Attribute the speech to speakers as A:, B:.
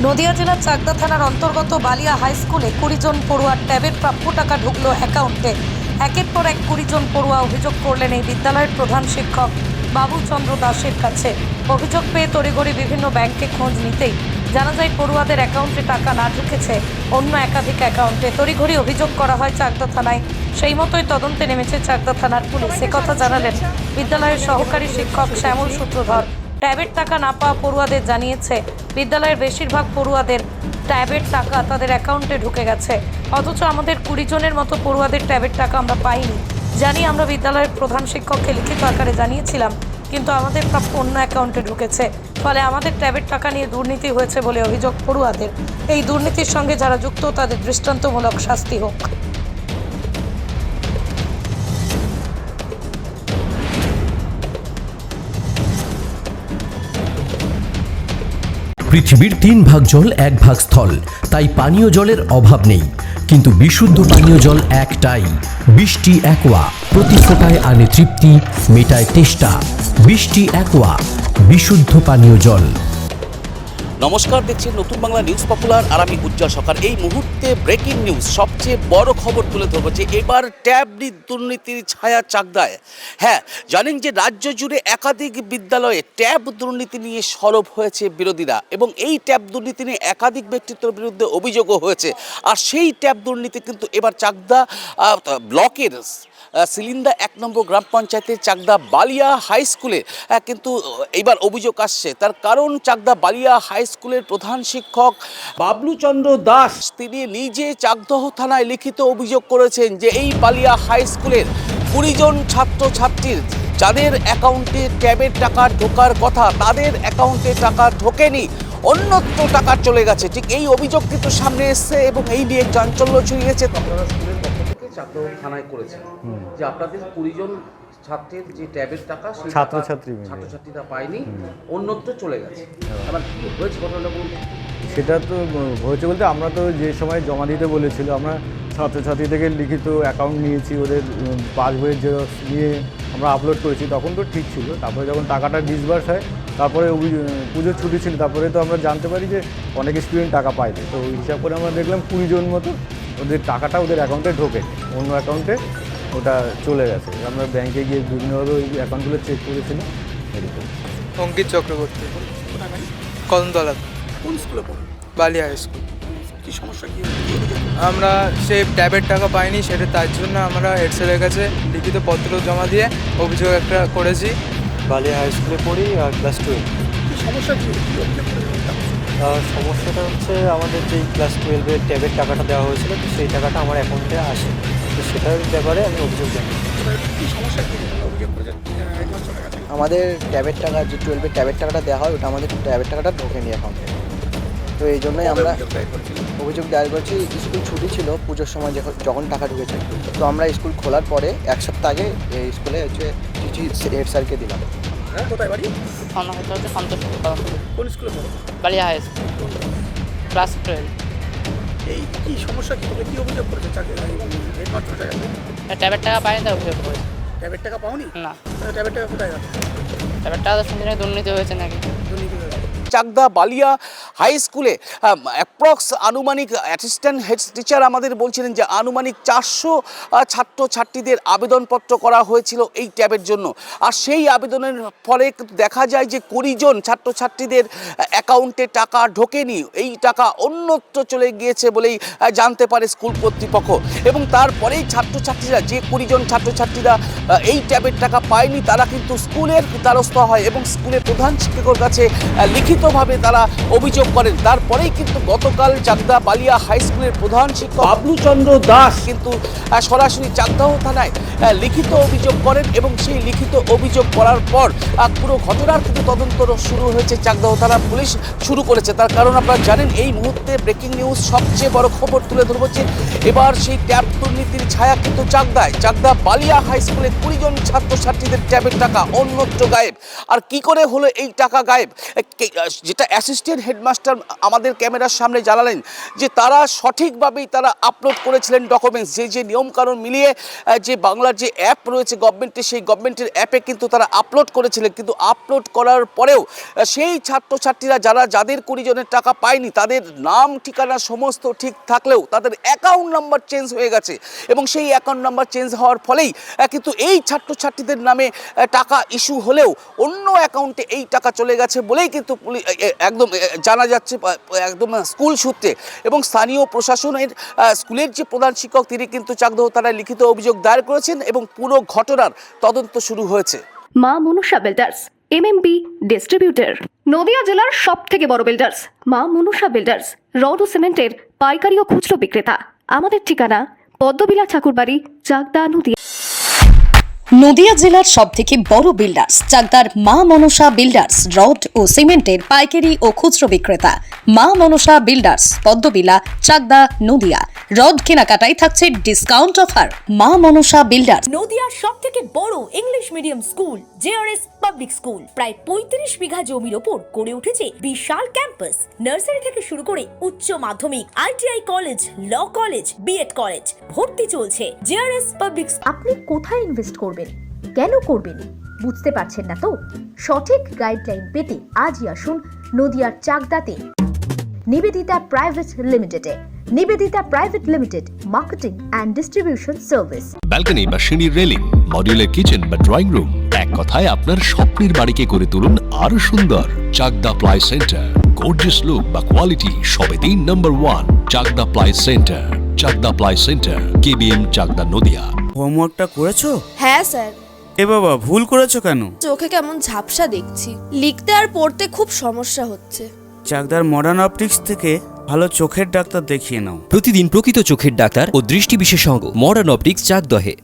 A: নদিয়া জেলার চাকদা থানার অন্তর্গত বালিয়া হাই স্কুলে 20 জন পড়ুয়ার ট্যাবের প্রাপ্য টাকা ঢুকলো অ্যাকাউন্টে। একের পর এক 20 জন পড়ুয়া অভিযোগ করলেন এই বিদ্যালয়ের প্রধান শিক্ষক বাবুচন্দ্র দাসের কাছে। অভিযোগ পেয়ে তড়িঘড়ি বিভিন্ন ব্যাংকে খোঁজ নিতেই জানা যায় পড়ুয়াদের অ্যাকাউন্টে টাকা না ঢুকেছে অন্য একাধিক অ্যাকাউন্টে। তড়িঘড়ি অভিযোগ করা হয় চাকদা থানায়। সেই মতোই তদন্তে নেমেছে চাকদা থানার পুলিশ। কথা জানালেন বিদ্যালয়ের সহকারী শিক্ষক শ্যামল সূত্রধর। ট্যাবের টাকা না পাওয়া পড়ুয়াদের জানিয়েছে বিদ্যালয়ের বেশিরভাগ পড়ুয়াদের ট্যাবের টাকা তাদের অ্যাকাউন্টে ঢুকে গেছে, অথচ আমাদের 20 জনের মতো পড়ুয়াদের ট্যাবের টাকা আমরা পাইনি। জানি আমরা বিদ্যালয়ের প্রধান শিক্ষককে লিখিত আকারে জানিয়েছিলাম, কিন্তু আমাদের প্রাপ্য অন্য অ্যাকাউন্টে ঢুকেছে, ফলে আমাদের ট্যাবের টাকা নিয়ে দুর্নীতি হয়েছে বলে অভিযোগ পড়ুয়াদের। এই দুর্নীতির সঙ্গে যারা যুক্ত তাদের দৃষ্টান্তমূলক শাস্তি হোক।
B: পৃথিবীর 3 ভাগ জল 1 ভাগ স্থল, তাই পানীয় জলের অভাব নেই। কিন্তু বিশুদ্ধ পানীয় জল একটাই, বৃষ্টি অ্যাকোয়া। প্রতি ফোঁটায় আনে তৃপ্তি, মেটায় তেষ্টা। বৃষ্টি অ্যাকোয়া, বিশুদ্ধ পানীয় জল।
C: নমস্কার, দেখছেন নতুন বাংলা নিউজ পপুলার, আর আমি উজ্জ্বল সরকার। এই মুহূর্তে ব্রেকিং নিউজ, সবচেয়ে বড় খবর তুলে ধরবো যে এবার ট্যাব দুর্নীতির ছায়া চাকদায়। হ্যাঁ, জানেন যে রাজ্য জুড়ে একাধিক বিদ্যালয়ে ট্যাব দুর্নীতি নিয়ে সরব হয়েছে বিরোধীরা, এবং এই ট্যাব দুর্নীতি নিয়ে একাধিক ব্যক্তিত্বের বিরুদ্ধে অভিযোগও হয়েছে। আর সেই ট্যাব দুর্নীতি কিন্তু এবার চাকদা ব্লকের সিলিন্দা 1 নম্বর গ্রাম পঞ্চায়েতের চাকদা বালিয়া হাই স্কুলে কিন্তু এবার অভিযোগ আসছে। তার কারণ চাকদা বালিয়া হাই স্কুলের প্রধান শিক্ষক বাবলুচন্দ্র দাস তিনি নিজে চাকদহ থানায় লিখিত অভিযোগ করেছেন যে এই বালিয়া হাই স্কুলের 20 জন ছাত্রছাত্রীর যাদের অ্যাকাউন্টে ট্যাবের টাকা ঢোকার কথা তাদের অ্যাকাউন্টে টাকা ঢোকেনি, অন্যত্র টাকা চলে গেছে। ঠিক এই অভিযোগ কিন্তু সামনে এসছে এবং এই নিয়ে চাঞ্চল্য ছড়িয়েছে। আপনারা স্কুলের পক্ষ থেকে চাকদহ থানায় করেছেন যে আপনাদের 20 জন ছাত্রের যে ট্যাবের টাকা সেই ছাত্রছাত্রীরা পায়নি, অন্যত্র চলে গেছে। আবার কি হয়েছে ঘটনাটা বলুন।
D: সেটা তো হয়েছে বলতে আমরা তো যে সময় জমা দিতে বলেছিল আমরা ছাত্রছাত্রী থেকে লিখিত অ্যাকাউন্ট নিয়েছি, ওদের পাসবইয়ের জেরক্স নিয়ে আমরা আপলোড করেছি, তখন তো ঠিক ছিল। তারপরে যখন টাকাটা ডিসবার্স হয়, তারপরে পুজোর ছুটি ছিল, তারপরে তো আমরা জানতে পারি যে অনেক স্টুডেন্ট টাকা পায়নি। তো ওই হিসাব করে আমরা দেখলাম 20 জন মতো ওদের টাকাটা ওদের অ্যাকাউন্টে ঢোকে, অন্য অ্যাকাউন্টে ওটা চলে গেছে। আমরা ব্যাংকে গিয়ে বিভিন্নভাবে ওই অ্যাকাউন্টগুলো চেক করেছিলাম। এরকম
E: অঙ্কিত চক্রবর্তী, কদমতলা।
C: কোন স্কুলে পড়েন?
E: Balia high school.
C: কি সমস্যা কি?
E: আমরা সে ট্যাবের টাকা পাইনি, সেটা তার জন্য আমরা হেড স্যারের কাছে লিখিত পত্র জমা দিয়ে অভিযোগ একটা করেছি।
F: বালিয়া হাই স্কুলে পড়ি আর ক্লাস 12।
C: সমস্যা কি?
F: সমস্যাটা হচ্ছে আমাদের যেই ক্লাস 12-এর ট্যাবের টাকাটা দেওয়া হয়েছিল, তো সেই টাকাটা আমার অ্যাকাউন্টে আসে, তো সেটার ব্যাপারে আমি অভিযোগ জানাই।
C: কি সমস্যা কি অভিযোগ করেছেন?
G: আমাদের ট্যাবের টাকা যে 12-এর ট্যাবের টাকাটা দেওয়া হয়, ওটা আমাদের ট্যাবের টাকাটা ঢোকেনি অ্যাকাউন্টে। তো এই জন্যই আমরা অভিযোগ দায়ের করছি। স্কুল ছুটি ছিল পুজোর সময়, যখন টাকা ঢুকেছে, তো আমরা স্কুল খোলার পরে 1 সপ্তাহ আগে এই স্কুলে হচ্ছে চিঠি হেড স্যারকে দিলাম।
C: কোথায় বাড়ি? কোন স্কুলে পড়ো?
H: Balia high school, class 12।
C: এই কি সমস্যা কি? তোমরা কি অভিযোগ করেছো?
H: ট্যাবের টাকা পাইনি, তার অভিযোগ করেছি।
C: ট্যাবের টাকা পাওনি?
H: না।
C: ট্যাবের টাকা কোথায় গেল?
H: ট্যাবের টাকা তো শুনছি দুর্নীতি হয়েছে নাকি।
C: চাকদা বালিয়া হাই স্কুলে অ্যাপ্রক্স আনুমানিক অ্যাসিস্ট্যান্ট হেড টিচার আমাদের বলছিলেন যে আনুমানিক 400 ছাত্রছাত্রীদের আবেদনপত্র করা হয়েছিল এই ট্যাবের জন্য। আর সেই আবেদনের ফলে দেখা যায় যে 20 জন ছাত্রছাত্রীদের অ্যাকাউন্টে টাকা ঢোকেনি, এই টাকা অন্যত্র চলে গিয়েছে বলেই জানতে পারে স্কুল কর্তৃপক্ষ। এবং তারপরেই ছাত্রছাত্রীরা, যে 20 জন ছাত্রছাত্রীরা এই ট্যাবের টাকা পায়নি, তারা কিন্তু স্কুলের দ্বারস্থ হয় এবং স্কুলের প্রধান শিক্ষকের কাছে লিখিতভাবে তারা অভিযোগ করেন। তারপরেই কিন্তু গতকাল চাকদা বালিয়া হাই স্কুলের প্রধান শিক্ষক বাবলুচন্দ্র দাস কিন্তু সরাসরি চাকদাহ থানায় লিখিত অভিযোগ করেন, এবং সেই লিখিত অভিযোগ করার পর পুরো ঘটনার কিন্তু তদন্ত শুরু হয়েছে। চাকদাহ থানার পুলিশ শুরু করেছে। তার কারণ আপনারা জানেন, এই মুহূর্তে ব্রেকিং নিউজ, সবচেয়ে বড় খবর তুলে ধরবো যে এবার সেই ট্যাব দুর্নীতির ছায়া কিন্তু চাকদায়। চাকদা বালিয়া হাই স্কুলে 20 জন ছাত্রছাত্রীদের ট্যাবের টাকা অন্যত্র গায়েব। আর কি করে হলো এই টাকা গায়েব? যেটা অ্যাসিস্ট্যান্ট হেডমাস্টার আমাদের ক্যামেরার সামনে জানালেন যে তারা সঠিকভাবেই তারা আপলোড করেছিলেন ডকুমেন্টস, যে নিয়মকানুন মিলিয়ে যে বাংলার যে অ্যাপ রয়েছে গভর্নমেন্টের, সেই গভর্নমেন্টের অ্যাপে কিন্তু তারা আপলোড করেছিলেন। কিন্তু আপলোড করার পরেও সেই ছাত্রছাত্রীরা যাদের 20 জনের টাকা পায়নি, তাদের নাম ঠিকানা সমস্ত ঠিক থাকলেও তাদের অ্যাকাউন্ট নাম্বার চেঞ্জ হয়ে গেছে এবং সেই অ্যাকাউন্ট নাম্বার চেঞ্জ হওয়ার ফলেই কিন্তু এই ছাত্রছাত্রীদের নামে টাকা ইস্যু হলেও অন্য অ্যাকাউন্টে এই টাকা চলে গেছে বলেই কিন্তু একদম জানা যাচ্ছে একদম স্কুল সূত্রে। এবং স্থানীয় প্রশাসনের স্কুলের যে প্রধান শিক্ষক তিনি কিন্তু চাকদহ থানায় লিখিত অভিযোগ দায়ের করেছেন এবং পুরো ঘটনার তদন্ত শুরু হয়েছে।
I: মা Manusha builders MMB distributor, Nadia জেলার সব থেকে বড় বিল্ডার্স মা মনুষা বিল্ডার্স, রড ও সিমেন্টের পাইকারি ও খুচরো বিক্রেতা। আমাদের ঠিকানা পদ্মবিলা ঠাকুরবাড়ি, চাকদা, নদিয়া।
J: নদিয়া জেলার সব থেকে বড় বিল্ডার্স চাকদার মা মনসা বিল্ডার্স, রড ও সিমেন্টের পাইকারি ও খুচরো বিক্রেতা। মা মনসা বিল্ডার্স, পদ্মবিলা, চাকদা, নদিয়া। রড কেনাকাটায় থাকছে ডিসকাউন্ট অফার। মা মনসা বিল্ডার্স।
K: নদিয়ার সব থেকে বড় English medium school JRS public school, প্রায় 35 বিঘা জমির ওপর গড়ে উঠেছে বিশাল ক্যাম্পাস। নার্সারি থেকে শুরু করে উচ্চ মাধ্যমিক, ITI college, law college, BEd college, ভর্তি চলছে। JRS public.
L: আপনি কোথায় ইনভেস্ট করবেন, কেন করবেন বুঝতে পারছেন না তো? সঠিক গাইডলাইন পেতে আজই আসুন নদিয়ার চাকদাতে নিবেদিতা প্রাইভেট লিমিটেডে। Nivedita private limited, marketing and distribution service.
M: Balcony বা সিঁড়ির রেলিং, মডিউলার কিচেন বা ড্রয়িং রুম, এক কথায় আপনার স্বপ্নের বাড়িকে করে তুলুন আরো সুন্দর। Chakdaha ply centre, gorgeous look বা কোয়ালিটি সবে 3 number 1 Chakdaha ply centre. Chakdaha ply centre, KBM, Chakdaha, Nadia.
N: হোমওয়ার্কটা করেছো?
K: হ্যাঁ স্যার।
N: এ বাবা, ভুল করেছো কেন?
K: চোখে কেমন ঝাপসা দেখছি, লিখতে আর পড়তে খুব সমস্যা হচ্ছে।
N: চাকদার মডার্ন অপটিক্স থেকে ভালো চোখের ডাক্তার দেখিয়ে নাও।
B: প্রতিদিন প্রকৃত চোখের ডাক্তার ও দৃষ্টি বিশেষজ্ঞ মডার্ন অপটিক্স, চাকদহে।